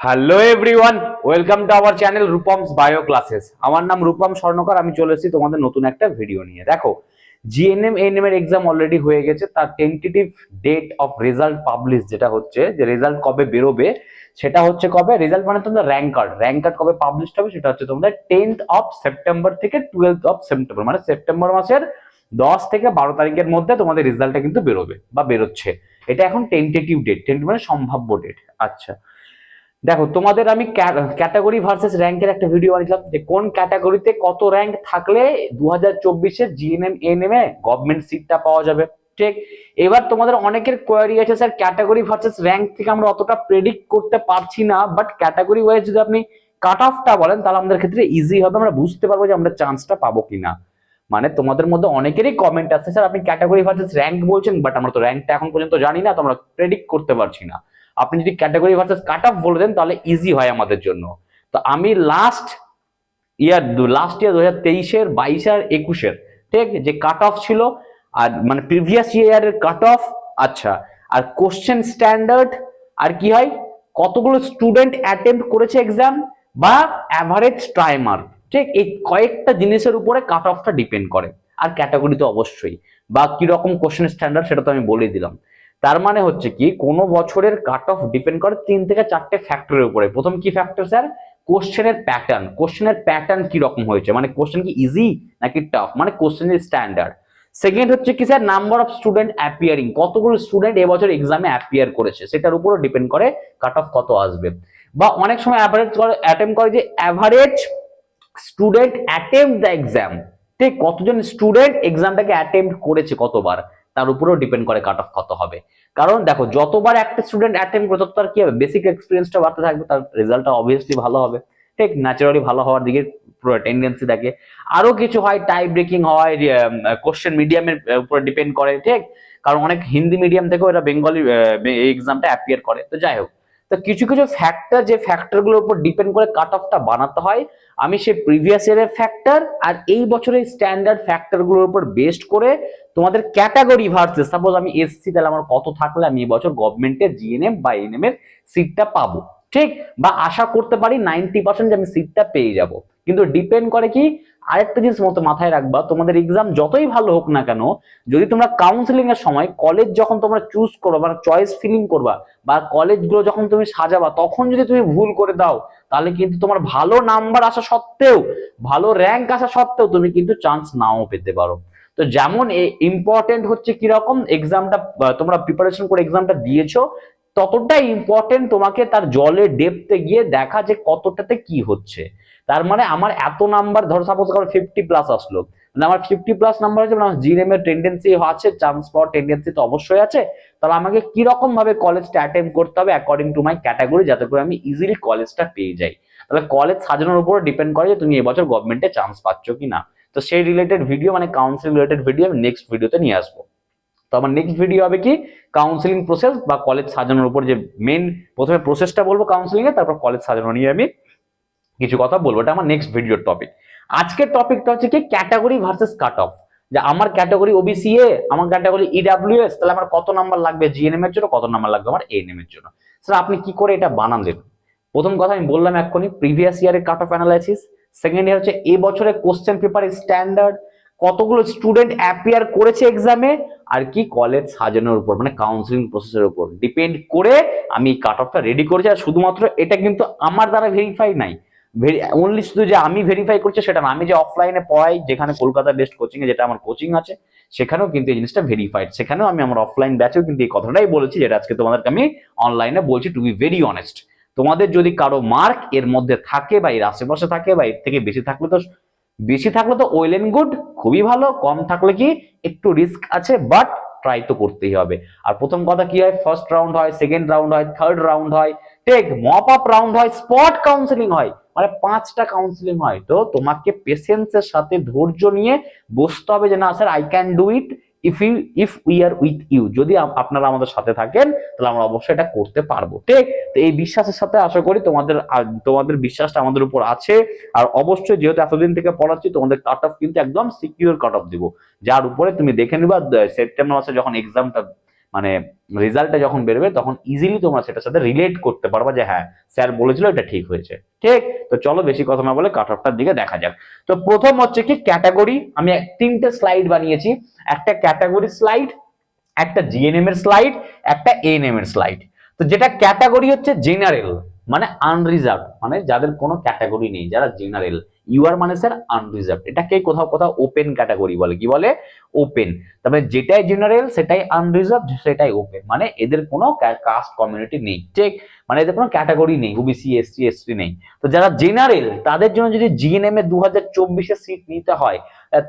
Hello everyone, welcome to our channel Rupam's bio classes. আমার নাম রূপম স্বর্ণকার। আমি চলে এসেছি তোমাদের নতুন একটা ভিডিও নিয়ে। দেখো, জিএনএম এএনএম এর এক্সাম অলরেডি হয়ে গেছে। তার tentative date of result publish যেটা হচ্ছে, যে রেজাল্ট কবে বেরোবে সেটা হচ্ছে কবে রেজাল্ট মানে তোমাদের র্যাঙ্ক কার্ড কবে পাবলিশ হবে সেটা হচ্ছে তোমাদের 10th অফ সেপ্টেম্বর থেকে 12th অফ সেপ্টেম্বর, মানে সেপ্টেম্বর মাসের 10 থেকে 12 তারিখের মধ্যে তোমাদের রেজাল্টটা কিন্তু বেরোবে বা বেরোচ্ছে। এটা এখন টেন্টেটিভ ডেট, মানে সম্ভাব্য ডেট। আচ্ছা, দেখো তোমাদের আমি ক্যাটাগরি ভার্সেস র্যাঙ্কের একটা ভিডিও বানিয়েছিলাম, যে কোন ক্যাটাগরিতে কত র্যাঙ্ক থাকলে 2024-এর জিএনএম এএনএম এ গভর্নমেন্ট সিটটা পাওয়া যাবে। ঠিক, এবার তোমাদের অনেকের কোয়ারি আছে, স্যার ক্যাটাগরি ভার্সেস র্যাঙ্ক থেকে আমরা অতটা প্রেডিক্ট করতে পারছি না, বাট ক্যাটাগরি ওয়াইজ যদি আপনি কাট অফটা বলেন তাহলে আমাদের ক্ষেত্রে ইজি হবে, আমরা বুঝতে পারবো যে আমরা চান্সটা পাবো কিনা। মানে তোমাদের মধ্যে অনেকেরই কমেন্ট আসছে, স্যার আপনি ক্যাটাগরি ভার্সেস র্যাঙ্ক বলছেন, বাট আমরা তো র্যাঙ্কটা এখন পর্যন্ত জানি না, তো আমরা প্রেডিক্ট করতে পারছি না। আপনি যদি ক্যাটাগরি ভার্সেস কাট অফ বলে দেন তাহলে ইজি হয় আমাদের জন্য। তো আমি লাস্ট ইয়ার 2023-এর 22 আর 21-এর ঠিক যে কাট অফ ছিল, আর মানে প্রিভিয়াস ইয়ারের কাট অফ, আচ্ছা, আর কোশ্চেন স্ট্যান্ডার্ড, আর কি হয় কতগুলো স্টুডেন্ট অ্যাটেম্প করেছে এক্সাম, বা অ্যাভারেজ টাইমার। ঠিক, এই কয়েকটা জিনিসের উপরে কাট অফটা ডিপেন্ড করে। আর ক্যাটাগরি তো অবশ্যই, বা কিরকম কোশ্চেন স্ট্যান্ডার্ড সেটা তো আমি বলে দিলাম। তার মানে হচ্ছে কি, কোনো বছরের কাট অফ ডিপেন্ড করে 3 থেকে 4টে ফ্যাক্টরের উপরে। প্রথম কি ফ্যাক্টর স্যার? কোশ্চেনের প্যাটার্ন কি রকম হয়েছে, মানে কোশ্চেন কি ইজি নাকি টাফ, মানে কোশ্চেনের স্ট্যান্ডার্ড। সেকেন্ড হচ্ছে কি sir, number of student appearing, কতগুলো স্টুডেন্ট এবছর এক্সামে অ্যাপিয়ার করেছে সেটার উপরও ডিপেন্ড করে কাট অফ কত আসবে। বা অনেক সময় অ্যাটেম্প করে যে average student attempt the exam, ঠিক কতজন স্টুডেন্ট এক্সামটাকে অ্যাটেম্প করেছে কতবার, তার উপরেও ডিপেন্ড করে কাট অফ কত হবে। কারণ দেখো, যতবার একটা স্টুডেন্ট অ্যাটেম্প করে তত তার কি হবে, বেসিক এক্সপিরিয়েন্সটা বাড়তে থাকবে, তার রেজাল্টটা অবভিয়াসলি ভালো হবে। ঠিক, ন্যাচারালি ভালো হওয়ার দিকে পুরো টেন্ডেন্সি থাকে। আরো কিছু হয়, টাই ব্রেকিং হয়, কোশ্চেন মিডিয়ামের উপরে ডিপেন্ড করে। ঠিক, কারণ অনেক হিন্দি মিডিয়াম থেকেও এরা বেঙ্গলি এই এক্সামটা অ্যাপিয়ার করে। তো যাই হোক, তো কিছু কিছু ফ্যাক্টর, যে ফ্যাক্টরগুলোর উপর ডিপেন্ড করে কাট অফটা বানাতে হয়, আমি সেই প্রিভিয়াস ইয়ারের ফ্যাক্টর আর এই বছরের স্ট্যান্ডার্ড ফ্যাক্টরগুলোর উপর বেস্ড করে তোমাদের ক্যাটাগরি ভার্সেস, সাপোজ আমি এসসি, তাহলে আমার কত থাকলে আমি এই বছর গভর্নমেন্টের জিএনএম বা এএনএম এর সিটটা পাবো। ঠিক, বা আশা করতে পারি 90% যে আমি সিটটা পেয়ে যাব। কিন্তু ডিপেন্ড করে কি, আরেকটা জিনিস মতো মাথায় রাখবা, তোমাদের এক্সাম যতই ভালো হোক না কেন, যদি তোমরা কাউন্সিলিং এর সময় কলেজ যখন তোমরা চুজ করবা, মানে চয়েস ফিলিং করবা, বা কলেজগুলো যখন তুমি সাজাবা, তখন যদি তুমি ভুল করে দাও, তাহলে কিন্তু তোমার ভালো নাম্বার আসা সত্ত্বেও, ভালো র্যাঙ্ক আসা সত্ত্বেও তুমি কিন্তু চান্স নাও পেতে পারো। তো যেমন ইম্পর্টেন্ট হচ্ছে কিরকম এক্সামটা তোমরা প্রিপারেশন করে এক্সামটা দিয়েছো, ততটাই ইম্পর্টেন্ট তোমাকে তার জলে ডেপতে গিয়ে দেখা যে কতটাতে কি হচ্ছে। তার মানে আমার এত নাম্বার, ধরো সাপোজ আমার 50+ আসলো, মানে আমার 50+ নাম্বার আছে, মানে জিএনএম এর টেন্ডেন্সি আছে, চান্স পাওয়ার টেন্ডেন্সি তো অবশ্যই আছে। তাহলে আমাকে কিরকম ভাবে কলেজটা অ্যাটেম্প করতে হবে অ্যাকর্ডিং টু মাই ক্যাটাগরি, যাতে করে আমি ইজিলি কলেজটা পেয়ে যাই। তাহলে কলেজ সাজানোর উপর ডিপেন্ড করে যে তুমি এবছর গভর্নমেন্টে চান্স পাচ্ছ কিনা। তো সেই রিলেটেড ভিডিও, মানে কাউন্সিলিং রিলেটেড ভিডিও আমি নেক্সট ভিডিওতে নিয়ে আসবো। তো আমার নেক্সট ভিডিও হবে কি, কাউন্সিলিং প্রসেস বা কলেজ সাজানোর উপর, যে মেন প্রথমে প্রসেসটা বলবো কাউন্সিলিং এর, তারপর কলেজ সাজানো নিয়ে আমি কিছু কথা বলবো। এটা আমার নেক্সট ভিডিওর টপিক। আজকের টপিকটা হচ্ছে কি, ক্যাটাগরি ভার্সেস কাট অফ। যে আমার ক্যাটাগরি ওবিসি এ, আমার ক্যাটাগরি ইডব্লিউএস, তাহলে আমার কত নাম্বার লাগবে জিএনএম এর জন্য, কত নাম্বার লাগবে আমার এএনএম এর জন্য। স্যার আপনি কি করে এটা বানালেন? প্রথম কথা আমি বললাম এক্ষুনি, প্রিভিয়াস ইয়ারের cut off analysis. Second year হচ্ছে এই বছরের কোশ্চেন পেপার স্ট্যান্ডার্ড, কতগুলো স্টুডেন্ট অ্যাপিয়ার করেছে এক্সামে, আর কি কলেজ সাজানোর উপর, মানে কাউন্সিলিং প্রসেসের উপর ডিপেন্ড করে আমি কাট অফটা রেডি করেছি। আর শুধুমাত্র এটা কিন্তু আমার দ্বারা ভেরিফাই নাই, অনলি শুধু যে আমি ভেরিফাই করছি সেটা না, আমি যে অফলাইনে পড়াই, যেখানে কলকাতা বেস্ট কোচিং এ যেটা আমার কোচিং আছে, সেখানেও কিন্তু এই জিনিসটা ভেরিফাইড। সেখানেও আমি আমার অফলাইন ব্যাচেও কিন্তু এই কথাটাই বলেছি, যেটা আজকে তোমাদেরকে আমি অনলাইনে বলছি, টু বি ভেরি অনেস্ট। তোমাদের যদি কারো মার্ক এর মধ্যে থাকে, বা এর আশেপাশে থাকে, বা এর থেকে বেশি থাকলে তো ওয়েল এন্ড গুড, খুবই ভালো। কম থাকলে কি, একটু রিস্ক আছে, বাট ট্রাই তো করতেই হবে। আর প্রথম কথা কি হয়, ফার্স্ট রাউন্ড হয়, সেকেন্ড রাউন্ড হয়, থার্ড রাউন্ড হয়, ঠিক, মপ আপ রাউন্ড হয়, স্পট কাউন্সিলিং হয়, মানে 5টা কাউন্সিলিং হয়। তো তোমাকে পেশেন্সের সাথে ধৈর্য নিয়ে বসতে হবে, যে না sir I can do it, if we are with you, যদি আপনারা আমাদের সাথে থাকেন তাহলে আমরা অবশ্যই এটা করতে পারবো। ঠিক, তো এই বিশ্বাসের সাথে আশা করি তোমাদের বিশ্বাসটা আমাদের উপর আছে। আর অবশ্যই যেহেতু এতদিন থেকে পড়াচ্ছি, তোমাদের কাট অফ কিন্তু একদম সিকিউর কাট অফ দিব, যার উপরে তুমি দেখে নিবা সেপ্টেম্বর মাসে যখন এক্সামটা মানে রেজাল্টটা যখন বেরোবে তখন ইজিলি তোমরা সেটার সাথে রিলেট করতে পারবা যে হ্যাঁ স্যার বলেছিল এটা ঠিক হয়েছে। ঠিক, তো চলো বেশি কথা না বলে কাট অফটার দিকে দেখা যাক। তো প্রথম হচ্ছে কি ক্যাটাগরি, আমি 3টে স্লাইড বানিয়েছি, একটা ক্যাটাগরি স্লাইড, একটা জিএনএম এর স্লাইড, একটা এএনএম এর স্লাইড। তো যেটা ক্যাটাগরি হচ্ছে জেনারেল, মানে আনরিজার্ভ, মানে যাদের কোনো ক্যাটাগরি নেই, যারা জেনারেল। ইউআর মানে স্যার আনরিজার্ভ, এটাকে কোথাও কোথাও ওপেন ক্যাটাগরি বলে। কি বলে? ওপেন। তবে যেটাই জেনারেল সেটাই আনরিজার্ভ, সেটাই ওপেন, মানে এদের কোনো কাস্ট কমিউনিটি নেই। ঠিক, মানে এদের কোনো ক্যাটাগরি নেই, ওবিসি এসসি এসটি নেই। তো যারা জেনারেল তাদের জন্য যদি জিএনএম এ 2024 সিট নিতে হয়,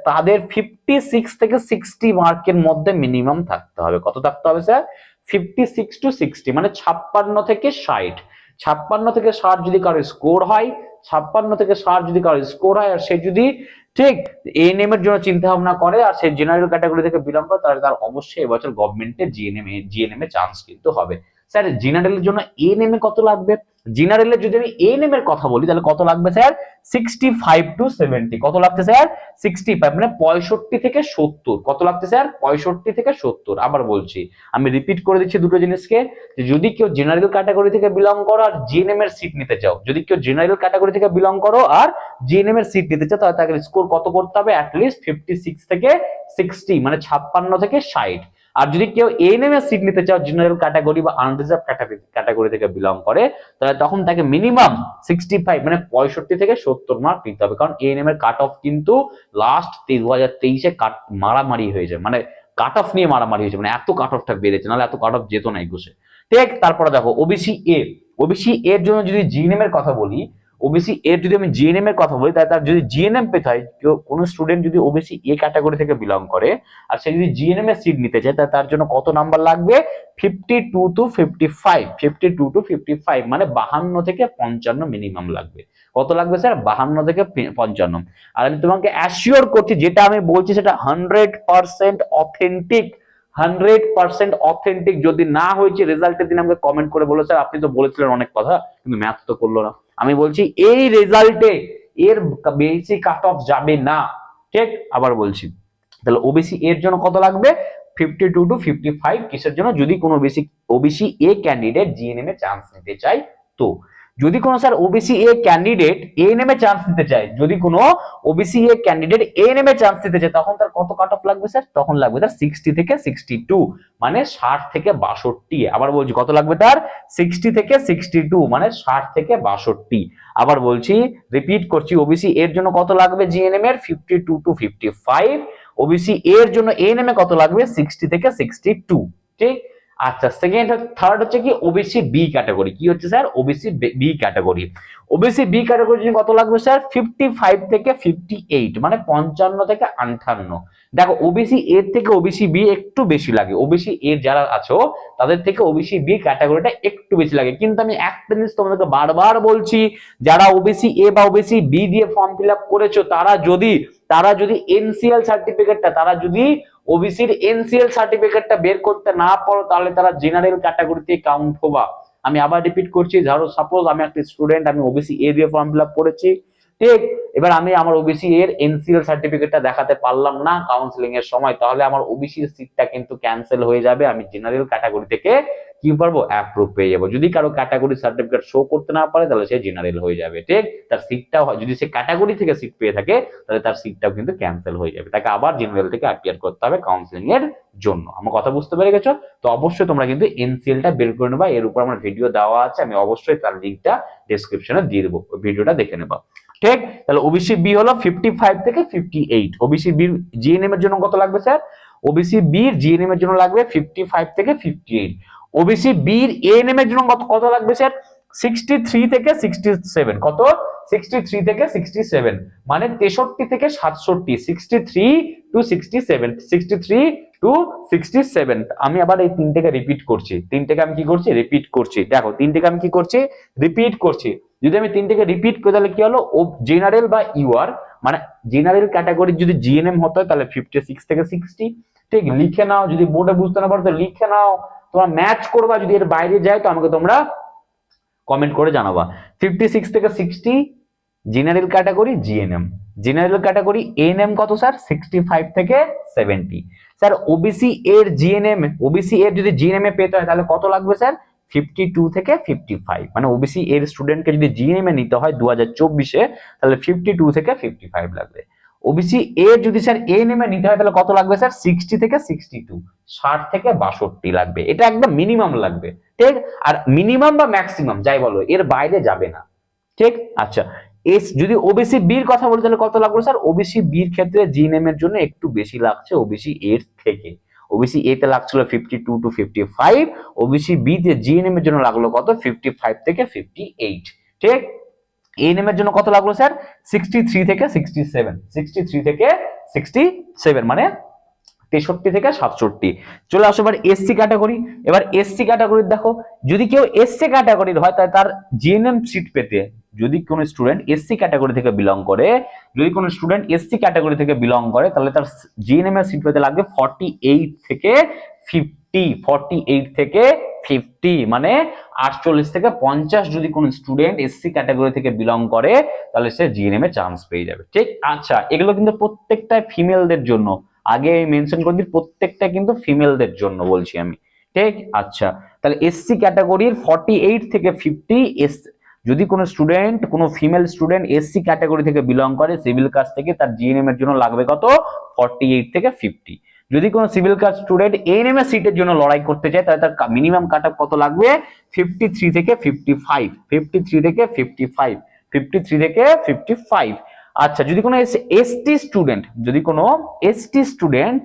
তাদের 56 থেকে 60 মার্কের মধ্যে মিনিমাম থাকতে হবে। কত থাকতে হবে স্যার? 56 to 60, মানে 56 থেকে 60। 56 থেকে 60 যদি কারো স্কোর হয়, 56 থেকে 60 যদি কারো স্কোর হয়, আর সে যদি ঠিক এএনএম এর জন্য চিন্তা ভাবনা করে আর সে জেনারেল ক্যাটাগরি থেকে বিলং করে, তাহলে তার অবশ্যই এবছর গভর্নমেন্টের জিএনএম এ চান্স কিন্তু হবে। স্যার জেনারেলের জন্য এএনএম এ কত লাগবে? জেনারেলের যদি আমি এএনএম এর কথা বলি তাহলে কত লাগবে স্যার? 65 to 70। কত লাগছে স্যার? 65, মানে 65 থেকে 70। কত লাগছে স্যার? 65 থেকে 70। আবার বলছি, আমি রিপিট করে দিচ্ছি দুটো জিনিসকে, যে যদি কেউ জেনারেল ক্যাটাগরি থেকে বিলং করো আর জিএনএম এর সিট নিতে চাও, যদি কেউ জেনারেল ক্যাটাগরি থেকে বিলং করো আর জিএনএম এর সিট নিতে চাও, তাহলে তাকে স্কোর কত করতে হবে? অ্যাটলিস্ট 56 থেকে 60, মানে 56 থেকে 60। আর যদি কেউ এএনএম এর সিট নিতে চাও জেনারেল ক্যাটাগরি বা আনরিজার্ভ ক্যাটাগরি থেকে বিলং করে, তাহলে তখন তাকে মিনিমাম 65, মানে 65 থেকে 70 মার্ক নিতে হবে। কারণ এএনএম এর কাট অফ কিন্তু লাস্ট 2023-এ মারামারি হয়েছে, মানে কাট অফ নিয়ে মারামারি হয়েছে, মানে এত কাট অফটা বেড়েছে, নাহলে এত কাট অফ যেত না একুশে। ঠিক, তারপরে দেখো ওবিসি এ। ওবিসি এর জন্য যদি জিএনএম এর কথা বলি, ওবিসি এর যদি আমি জিএনএম এর কথা বলি, তাহলে তার যদি জিএনএম পেতে হয়, কোনো স্টুডেন্ট যদি ওবিসি এ ক্যাটাগরি থেকে বিলং করে আর সে যদি জিএনএম এর সিট নিতে চায়, তাহলে তার জন্য কত নাম্বার লাগবে? 52 to 55। 52 to 55, মানে 52 থেকে 55 মিনিমাম লাগবে। কত লাগবে স্যার? 52 থেকে 55। আর আমি তোমাকে অ্যাসিওর করছি, যেটা আমি বলছি সেটা 100% অথেন্টিক। 100% অথেন্টিক। যদি না হয়েছে রেজাল্টের দিন আমাকে কমেন্ট করে বলো স্যার আপনি তো বলেছিলেন অনেক কথা কিন্তু ম্যাথ তো করলো না। আমি বলছি এই রেজাল্টে এর বেশি কাট অফ যাবে না। ঠিক, আবার বলছি, তাহলে ওবিসি এর জন্য কত লাগবে? 52 to 55। কিসের জন্য? যদি কোনো OBC A candidate GNM A chance নিতে চায়। তো যদি কোনো sir OBC A candidate ANM A chance নিতে চায়, যদি কোনো OBC A candidate ANM A chance নিতে চায়, তখন তার কত কাট অফ লাগবে স্যার? তখন লাগবে তার 60 থেকে 62, মানে 60 থেকে 62। আবার বলছি কত লাগবে তার? 60 থেকে 62, মানে 60 থেকে 62। আবার বলছি, রিপিট করছি, ওবিসি এর জন্য কত লাগবে জিএনএম এর? 52 to 55। ওবিসি এর জন্য এএনএম এ কত লাগবে? 60 থেকে 62। ঠিক, আচ্ছা থার্ড হচ্ছে কি ওবিসি বি ক্যাটাগরি। কি হচ্ছে sir? OBC B category. OBC B ক্যাটাগরির জন্য কত লাগবে স্যার? 55 থেকে 58, মানে 55 থেকে 58। দেখো ওবিসি এর থেকে ওবিসি বি একটু বেশি লাগে, ওবিসি এর যারা আছো তাদের থেকে ওবিসি বি ক্যাটাগরিটা একটু বেশি লাগে। কিন্তু আমি একটা জিনিস তোমাদেরকে বারবার বলছি, যারা ওবিসি এ বা ওবিসি বি দিয়ে ফর্ম ফিল আপ করেছো, তারা যদি এনসিএল সার্টিফিকেটটা, তারা যদি ওবিসির এনসিএল সার্টিফিকেটটা বের করতে না পারো, তাহলে তারা জেনারেল ক্যাটাগরিতে কাউন্ট হবা। আমি আবার রিপিট করছি, ধরো সাপোজ আমি একটা স্টুডেন্ট, আমি ওবিসি এ দিয়ে ফর্ম ফিল আপ করেছি। ঠিক, এবার আমি আমার ওবিসি এর এনসিএল সার্টিফিকেটটা দেখাতে পারলাম না কাউন্সিলিং এর সময়, তাহলে আমার ওবিসি সিটটা কিন্তু ক্যান্সেল হয়ে যাবে। আমি জেনারেল ক্যাটাগরি থেকে কি পারবো? অ্যাপ্রুভ পেয়ে যাবো। যদি কারো ক্যাটাগরি সার্টিফিকেট শো করতে না পারে, তাহলে সে জেনারেল হয়ে যাবে। ঠিক, তার সিটটাও যদি সে ক্যাটাগরি থেকে সিট পেয়ে থাকে, তাহলে তার সিটটাও কিন্তু ক্যান্সেল হয়ে যাবে, তাকে আবার জেনারেল থেকে অ্যাপিয়ার করতে হবে কাউন্সিলিং এর জন্য। আমার কথা বুঝতে পেরে গেছো? তো অবশ্যই তোমরা কিন্তু এনসিএলটা বের করে নেবা, এর উপর আমার ভিডিও দেওয়া আছে, আমি অবশ্যই তার লিঙ্কটা ডেসক্রিপশনে দিয়ে দেবো, ওই ভিডিওটা দেখে নেবা। ঠিক, তাহলে ওবিসি বি হলো 55 থেকে 58। ওবিসি বি জিএনএম এর জন্য কত লাগবে স্যার? ওবিসি বি জিএনএম এর জন্য লাগবে 55 থেকে 58। ওবিসি বির এএনএম এর জন্য কত লাগবে স্যার? 63 থেকে 67। কত? 63 থেকে 67, মানে 63 থেকে 67। 63 to 67, 63 to 67। আমি আবার এই তিনটাকে রিপিট করছি, তিনটাকে আমি কি করছি? রিপিট করছি। দেখো তিনটাকে আমি কি করছি? রিপিট করছি। যদি আমি তিনটাকে রিপিট করি তাহলে কি হলো? ও জেনারেল বা ইউআর, মানে জেনারেল ক্যাটাগরি যদি জিএনএম হতে হয় তাহলে 56 থেকে 60। ঠিক, লিখে নাও, যদি বোর্ডে বুঝতে না পারো তো লিখে নাও, তোমরা ম্যাচ করবা। যদি এর বাইরে যায় তো আমাকে তোমরা কমেন্ট করে জানাবা। 56 থেকে 60 general category GNM, general category ANM কত স্যার 65 থেকে 70। স্যার ওবিসি এর জিএনএম, ওবিসি এর যদি জিএনএম এ পেতে হয় তাহলে কত লাগবে স্যার 52 থেকে 55, মানে ওবিসি এর স্টুডেন্টকে যদি জিএনএম এ নিতে হয় 2024-এ তাহলে 52 থেকে 55 লাগবে। ওবিসি এর যদি স্যার এএনএম এ নিতে হয় তাহলে কত লাগবে স্যার 60 থেকে 62, 60 থেকে 62 লাগবে। এটা একদম মিনিমাম লাগবে, ঠিক? আর মিনিমাম বা ম্যাক্সিমাম যাই বলো এর বাইরে যাবে না, ঠিক? আচ্ছা, এস যদি ওবিসি বির কথা বলি তাহলে কত লাগবে স্যার? ওবিসি বির ক্ষেত্রে জিএনএম এর জন্য একটু বেশি লাগছে ওবিসি এর থেকে। ওবিসি এ তে লাগছিল 52 টু 55, ওবিসি বি তে জিএনএম এর জন্য লাগলো কত 55 থেকে 58, ঠিক? এএনএম এর জন্য কত লাগলো স্যার 63 থেকে 67, 63 থেকে 67 মানে 63 থেকে 67। চলে আসো এবার এসসি ক্যাটাগরি। এবার এসসি ক্যাটাগরির দেখো, যদি কেউ এসসি ক্যাটাগরির হয় তাহলে তার জিএনএম সিট পেতে, যদি কোনো স্টুডেন্ট এসসি ক্যাটাগরি থেকে বিলং করে, যদি কোনো স্টুডেন্ট এসসি ক্যাটাগরি থেকে বিলং করে তাহলে তার জিএনএম এর সিট পেতে লাগবে 48 থেকে 50, 48 থেকে 50 মানে 48 থেকে 50 যদি কোনো স্টুডেন্ট এসসি ক্যাটাগরি থেকে বিলং করে তাহলে সে জিএনএম এ চান্স পেয়ে যাবে, ঠিক? আচ্ছা, এগুলো কিন্তু প্রত্যেকটা ফিমেলদের জন্য, আগে মেনশন করে দিই প্রত্যেকটা কিন্তু ফিমেলদের জন্য বলছি আমি, ঠিক? আচ্ছা, তাহলে এসসি ক্যাটাগরির 48 থেকে 50 যদি কোনো স্টুডেন্ট, কোনো ফিমেল স্টুডেন্ট এসসি ক্যাটাগরি থেকে বিলং করে সিভিল কাস্ট থেকে, তার জিএনএম এর জন্য লাগবে কত 48 থেকে 50। যদি কোনো সিভিল কাস্ট স্টুডেন্ট এএনএম এর সিটের জন্য লড়াই করতে চায় তাহলে তার মিনিমাম কাট অফ কত লাগবে 53 থেকে 55, 53 থেকে 55, 53 থেকে 55। আচ্ছা, যদি কোনো এসটি স্টুডেন্ট, যদি কোনো এসটি স্টুডেন্ট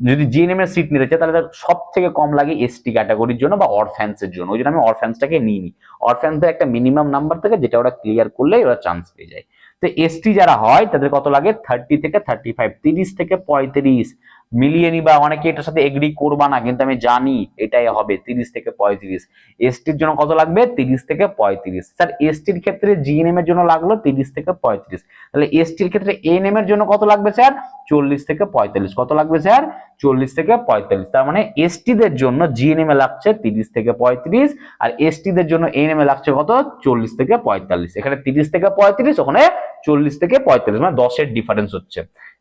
যদি জিএনএম এর সিট নিতে চায় তাহলে তার সব থেকে কম লাগে এসটি ক্যাটাগরির জন্য বা অরফ্যান্স এর জন্য। ওই জন্য আমি অরফ্যান্সটাকে নিইনি। অরফ্যান্সের একটা মিনিমাম নাম্বার থাকে যেটা ওরা ক্লিয়ার করলেই ওরা চান্স পেয়ে যায়। তো এসটি যারা হয় তাদের কত লাগে 30 থেকে 35, 30 থেকে 35 মিলিয়ে নিবা। অনেকে এটার সাথে এগ্রি করবা না, কিন্তু আমি জানি এটাই হবে 30 থেকে 35। এসটির জন্য কত লাগবে 30 থেকে 35। স্যার এসটির ক্ষেত্রে জিএনএম এর জন্য লাগলো 30 থেকে 35, তাহলে এসটির ক্ষেত্রে এএনএম এর জন্য কত লাগবে স্যার 40 থেকে 45। কত লাগবে স্যার 40 থেকে 45। তার মানে এসটি দের জন্য জিএনএম এ লাগছে 30 থেকে 35 আর এসটি দের জন্য এএনএম এ লাগছে কত 40 থেকে 45। এখানে 30 থেকে 35, ওখানে 40 থেকে 45, মানে 10 এর ডিফারেন্স হচ্ছে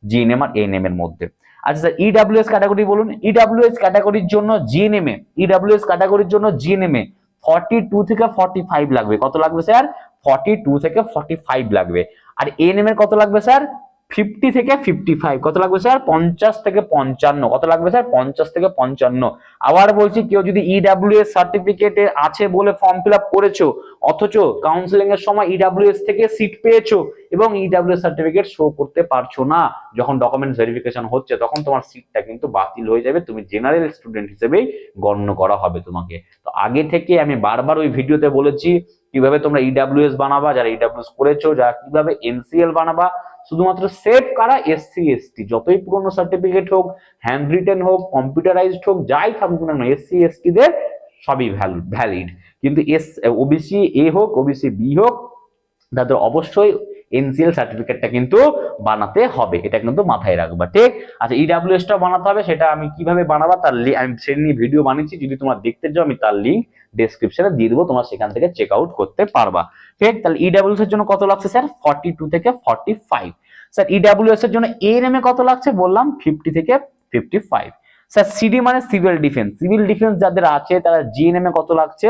জিএনএম আর এএনএম এর মধ্যে। আচ্ছা স্যার ইডব্লিউএস ক্যাটাগরি বলুন। ইডব্লিউএস ক্যাটাগরির জন্য জিএনএম এ, ইডব্লিউএস ক্যাটাগরির জন্য জিএনএম এ 42 থেকে 45 লাগবে। কত লাগবে স্যার 42 থেকে 45 লাগবে। আর এএনএম এর কত লাগবে স্যার 50 থেকে 55। কত লাগবে স্যার 50 থেকে 55। কত লাগবে স্যার 50 থেকে 55। আবার বলছি, কেউ যদি ইডব্লিউএস সার্টিফিকেটে আছে বলে ফর্ম ফিল আপ করেছো অথচ কাউন্সিলিং এর সময় ইডব্লিউএস থেকে সিট পেয়েছো এবং ইডব্লিউএস সার্টিফিকেট শো করতে পারছো না, যখন ডকুমেন্ট ভেরিফিকেশন হচ্ছে তখন তোমার সিটটা কিন্তু বাতিল হয়ে যাবে, তুমি জেনারেল স্টুডেন্ট হিসেবেই গণ্য করা হবে তোমাকে। তো আগে থেকে আমি বারবার ওই ভিডিওতে বলেছি কিভাবে তোমরা ইডব্লিউএস বানাবা, যারা ইডব্লিউএস করেছো, যারা কিভাবে এনসিএল বানাবা। শুধুমাত্র সেফ কারা এসসি এসটি, যতই পুরনো সার্টিফিকেট হোক, হ্যান্ড রিটেন হোক, কম্পিউটারাইজড হোক, যাই থাকুক না এসসি এসটি দের সবই ভ্যালিড। কিন্তু ওবিসি এ হোক ওবিসি বি হোক তাদের অবশ্যই এনসিএল সার্টিফিকেটটা কিন্তু বানাতে হবে, এটা কিন্তু মাথায় রাখবা, ঠিক? আচ্ছা, ইডব্লিউএস টা বানাতে হবে, সেটা আমি কিভাবে বানাবো তার আমি সেটা নিয়ে ভিডিও বানিয়েছি, যদি তোমরা দেখতে চাও আমি তার লিংক ডেসক্রিপশনে দিয়ে দেবো, তোমরা সেখান থেকে চেক আউট করতে পারবা, ঠিক? তাহলে ইডব্লিউএস এর জন্য কত লাগছে স্যার 42 থেকে 45। স্যার ইডব্লিউএস এর জন্য এএনএম এ কত লাগছে বললাম 50 থেকে 55। স্যার সিডি মানে সিভিল ডিফেন্স, সিভিল ডিফেন্স যাদের আছে তারা জিএনএম এ কত লাগছে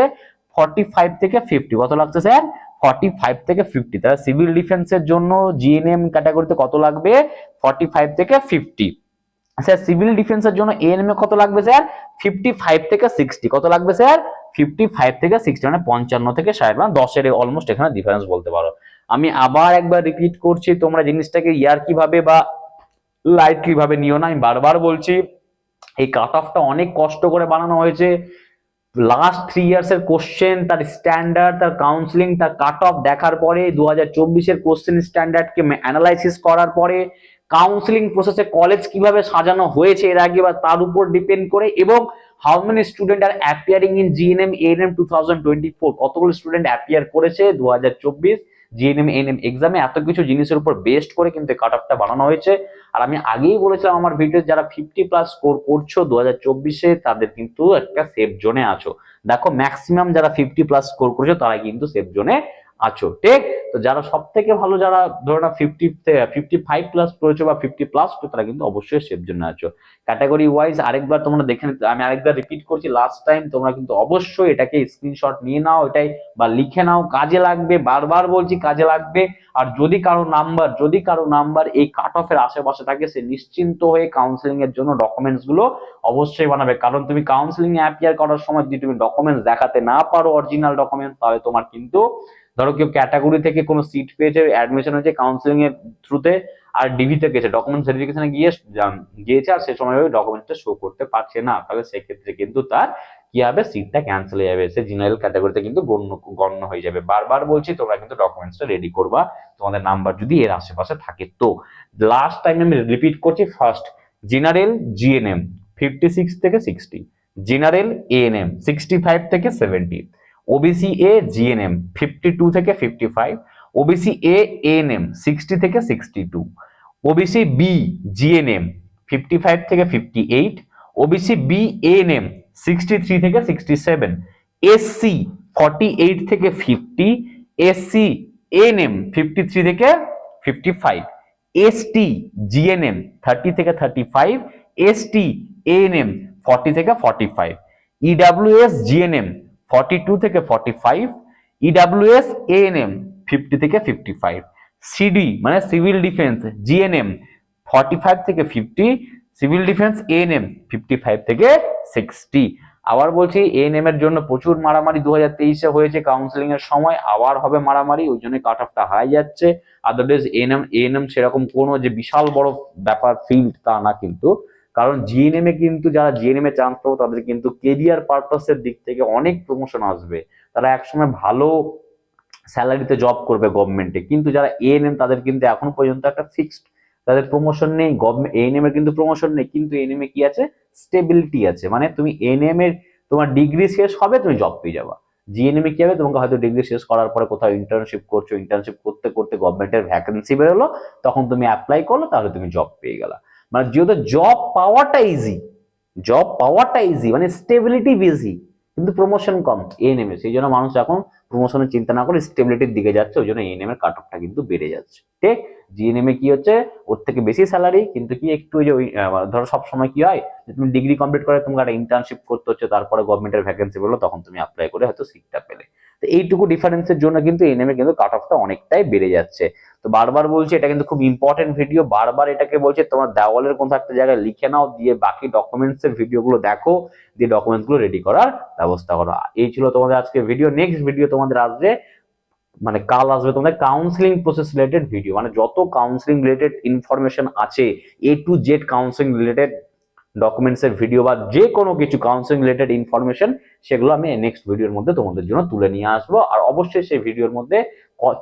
45 থেকে 50। কত লাগছে স্যার 45 থেকে 50। তাহলে সিভিল ডিফেন্সের জন্য জিএনএম ক্যাটাগরিতে কত লাগবে 45 থেকে 50। স্যার সিভিল ডিফেন্সের জন্য এএনএম এ কত লাগবে স্যার 55 থেকে 60। কত লাগবে স্যার 55 থেকে 60, মানে 55 থেকে 60, মানে 10 এর অলমোস্ট এখানে ডিফারেন্স বলতে পারো। আমি আবার একবার রিপিট করছি, তোমরা জিনিসটাকে ইয়ার্কি ভাবে বা লাইটলি ভাবে নিও না। আমি বারবার বলছি এই কাট অফটা অনেক কষ্ট করে বানানো হয়েছে। লাস্ট 3 ইয়ার্স এর কোশ্চেন, তার স্ট্যান্ডার্ড, তার কাউন্সিলিং, তার কাট অফ দেখার পরে 2024 এর কোশ্চেন স্ট্যান্ডার্ডকে অ্যানালাইসিস করার পরে কাউন্সিলিং প্রসেসে কলেজ কিভাবে সাজানো হয়েছে এর আগে বা তার উপর ডিপেন্ড করে, এবং how many student are appearing in GNM ANM 2024, কতগুলো স্টুডেন্ট অ্যাপিয়ার করেছে 2024 জিএনএম এএনএম এক্সামে, এত কিছু জিনিসের উপর বেস্ট করে কিন্তু কাট অফটা বানানো হয়েছে। আর আমি আগেই বলেছিলাম আমার ভিডিও, যারা 50+ স্কোর করছো 2024-এ তাদের কিন্তু একটা সেফ জোনে আছো। দেখো ম্যাক্সিমাম যারা 50+ স্কোর করেছো তারা কিন্তু সেফ জোনে আছো, ঠিক? তো যারা সব থেকে ভালো, যারা ধরো না 55+ করেছো বা 50+ তারা কিন্তু অবশ্যই সেফ জন্য আছো। ক্যাটাগরি ওয়াইজ আরেকবার তোমরা দেখে নিতে, আমি আরেকবার রিপিট করছি লাস্ট টাইম, তোমরা কিন্তু অবশ্যই এটাকে স্ক্রিনশট নিয়ে নাও, এটাই বা লিখে নাও, কাজে লাগবে, বারবার বলছি কাজে লাগবে। আর যদি কারো নাম্বার এই কাট অফের আশেপাশে থাকে, সে নিশ্চিন্ত হয়ে কাউন্সিলিং এর জন্য ডকুমেন্টস গুলো অবশ্যই বানাবে। কারণ তুমি কাউন্সিলিং এ অ্যাপিয়ার করার সময় যদি তুমি ডকুমেন্টস দেখাতে না পারো, অরিজিনাল ডকুমেন্টস, তাহলে তোমার কিন্তু, ধরো কেউ ক্যাটাগরি থেকে কোনো সিট পেয়েছে, অ্যাডমিশন হয়েছে কাউন্সিলিং এর থ্রুতে, আর ডিভিতে গেছে, ডকুমেন্ট ভেরিফিকেশনে গিয়েছে, আর সে সময় ওই ডকুমেন্টটা শো করতে পারছে না, তাহলে সেক্ষেত্রে কিন্তু তার কি হবে, সিটটা ক্যান্সেল হয়ে যাবে, সে জেনারেল ক্যাটাগরিতে কিন্তু গণ্য হয়ে যাবে। বারবার বলছি তোমরা কিন্তু ডকুমেন্টসটা রেডি করবা, তোমাদের নাম্বার যদি এর আশেপাশে থাকে। তো লাস্ট টাইম আমি রিপিট করছি, ফার্স্ট জেনারেল জিএনএম 56 থেকে 60, জেনারেল এএনএম 65 থেকে 70, ওবিসি এ জিএনএম 52 থেকে 55, ওবিসি এ এএনএম 60 থেকে 62, ওবিসি বি জিএনএম 55 থেকে 58, ওবিসি বি এএনএম 63 থেকে 67, এসসি 48 থেকে 50, এসসি এএনএম 53 থেকে 55, এসটি জিএনএম 30 থেকে 35, এসটি এএনএম 40 থেকে 45, ইডব্লিউএস জিএনএম 42 থেকে 45, ইডব্লিউএস এএনএম 50 থেকে 55, সিডি মানে সিভিল ডিফেন্স জিএনএম 45 থেকে 50, সিভিল ডিফেন্স এএনএম 55 থেকে 60। আবার বলছি, এএনএম এর জন্য প্রচুর মারামারি 2023-এ হয়েছে কাউন্সিলিং এর সময়, আবার হবে মারামারি, ওই জন্য কাট অফটা হাই যাচ্ছে। আদারওয়াইজ এএনএম সেরকম কোনো যে বিশাল বড় ব্যাপার ফিল্ড তা না কিন্তু, কারণ জিএনএম এ কিন্তু যারা জিএনএম এ চান্স পাবো তাদের কিন্তু কেরিয়ার পারপাসের দিক থেকে অনেক প্রমোশন আসবে, তারা একসময় ভালো স্যালারিতে জব করবে গভর্নমেন্টে। কিন্তু যারা এএনএম তাদের কিন্তু এখন পর্যন্ত একটা ফিক্সড, তাদের প্রমোশন নেই, গভর্নমেন্ট এএনএম এর কিন্তু প্রমোশন নেই, কিন্তু এএনএম এ কি আছে, স্টেবিলিটি আছে, মানে তুমি এএনএম এর তোমার ডিগ্রি শেষ হবে তুমি জব পেয়ে যাবা। জিএনএম এ কি হবে, তোমাকে হয়তো ডিগ্রি শেষ করার পরে কোথাও ইন্টার্নশিপ করছো, ইন্টার্নশিপ করতে করতে গভর্নমেন্টের ভ্যাকেন্সি বেরোলো, তখন তুমি অ্যাপ্লাই করলো, তাহলে তুমি জব পেয়ে গেলা। মানে যেহেতু জব পাওয়াটা ইজি মানে স্টেবিলিটি বেশি, কিন্তু প্রমোশন কম এএনএম এ, সেই জন্য মানুষ এখন প্রমোশনের চিন্তা না করে স্টেবিলিটির দিকে যাচ্ছে, ওই জন্য এএনএম এর কাট অফটা কিন্তু বেড়ে যাচ্ছে, ঠিক? জিএনএম এ কি হচ্ছে, ওর থেকে বেশি স্যালারি, কিন্তু কি একটু ওই যে ধরো সবসময় কি হয়, তুমি ডিগ্রি কমপ্লিট করে তোমাকে একটা ইন্টার্নশিপ করতে হচ্ছে, তারপরে গভর্নমেন্টের ভ্যাকেন্সি বললো, তখন তুমি অ্যাপ্লাই করে হয়তো সিটটা পেলে। তো এইটুকু ডিফারেন্সের জন্য কিন্তু এএনএম এ কিন্তু কাট অফটা অনেকটাই বেড়ে যাচ্ছে। তো বারবার বলছি, এটা কিন্তু খুব ইম্পর্টেন্ট ভিডিও, বারবার এটাকে বলছে তোমার দেওয়ালের কোনো একটা জায়গায় লিখে নাও, দিয়ে বাকি ডকুমেন্টস এর ভিডিওগুলো দেখো, দিয়ে ডকুমেন্টস গুলো রেডি করার ব্যবস্থা করো। এই ছিল তোমাদের আজকে ভিডিও। নেক্সট ভিডিও তোমাদের আসবে, মানে কাল আসবে তোমাদের কাউন্সিলিং প্রসেস রিলেটেড ভিডিও, মানে যত কাউন্সিলিং রিলেটেড ইনফরমেশন আছে, A to Z counselling related documents এর ভিডিও বা যে কোনো কিছু কাউন্সিলিং রিলেটেড ইনফরমেশন, সেগুলো আমি নেক্সট ভিডিওর মধ্যে তোমাদের জন্য তুলে নিয়ে আসবো। আর অবশ্যই সেই ভিডিওর মধ্যে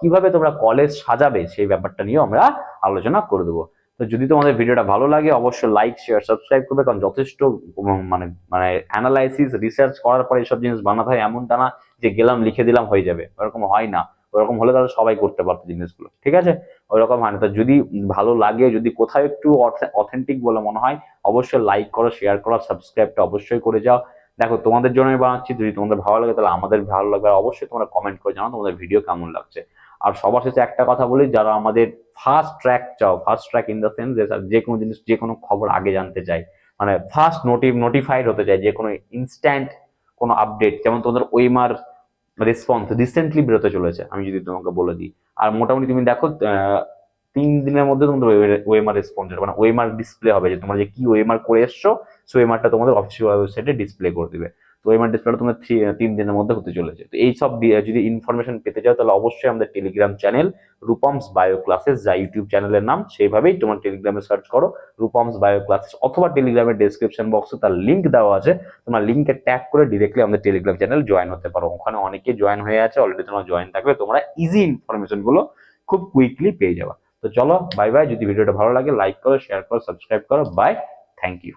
কিভাবে তোমরা কলেজ সাজাবে সেই ব্যাপারটা নিয়েও আমরা আলোচনা করে দেবো। তো যদি তোমাদের ভিডিওটা ভালো লাগে, অবশ্যই লাইক শেয়ার সাবস্ক্রাইব করবে, কারণ যথেষ্ট মানে মানে অ্যানালাইসিস রিসার্চ করার পরে এইসব জিনিস বানাতে হয়, এমনটা না যে গেলাম লিখে দিলাম হয়ে যাবে, ওরকম হয় না। ওরকম হলে তাহলে সবাই করতে পারতো জিনিসগুলো, ঠিক আছে? ওইরকম হয় না। তো যদি ভালো লাগে, যদি কোথাও একটু অথেন্টিক বলে মনে হয়, অবশ্যই লাইক করো, শেয়ার করো, সাবস্ক্রাইবটা অবশ্যই করে যাও। দেখো তোমাদের জন্য আমি বানাচ্ছি, যদি তোমাদের ভালো লাগে তাহলে আমাদের ভালো লাগবে, আর অবশ্যই তোমরা কমেন্ট করে জানাও তোমাদের ভিডিও কেমন লাগছে। আর সবার শেষে একটা কথা বলি, যারা আমাদের ফার্স্ট ট্র্যাক চাও, first track in the sense যে কোনো জিনিস, যে কোনো খবর আগে জানতে চাই, মানে ফার্স্ট নোটিফাইড হতে চাই, যে কোনো ইনস্ট্যান্ট কোনো আপডেট, যেমন তোমাদের ওয়েমার রেসপন্স রিসেন্টলি বেরোতে চলেছে, আমি যদি তোমাকে বলে দিই, আর মোটামুটি তুমি দেখো 3 দিনের মধ্যে তোমাদের ওয়েমার রেসপন্স, মানে ওয়েমার ডিসপ্লে হবে, যে তোমরা যে কি ওয়েমার করে এসছো, সেই ওয়েমারটা তোমাদের অফিসিয়াল ওয়েবসাইটে ডিসপ্লে করে দিবে। তো ওয়েমার ডিসপ্লেটা তোমাদের 3 দিনের মধ্যে হতে চলেছে। তো এই সব যদি ইনফরমেশন পেতে চাও, তাহলে অবশ্যই আমাদের Telegram channel Rupam's bio classes, যা ইউটিউব চ্যানেলের নাম, সেইভাবেই তোমার টেলিগ্রামে সার্চ করো রূপমস বায়ো ক্লাসেস, অথবা টেলিগ্রামের ডেসক্রিপশন বক্সে তার লিঙ্ক দেওয়া আছে, তোমার লিঙ্কে ট্যাগ করে ডিরেক্টলি আমাদের টেলিগ্রাম চ্যানেল জয়েন হতে পারো। ওখানে অনেকে জয়েন হয়ে আছে অলরেডি, তোমার জয়েন থাকবে, তোমরা ইজি ইনফরমেশন গুলো খুব কুইকলি পেয়ে যাবে। তো চলো বাই বাই। যদি ভিডিওটা ভালো লাগে লাইক করো, শেয়ার করো, সাবস্ক্রাইব করো। Bye, thank you.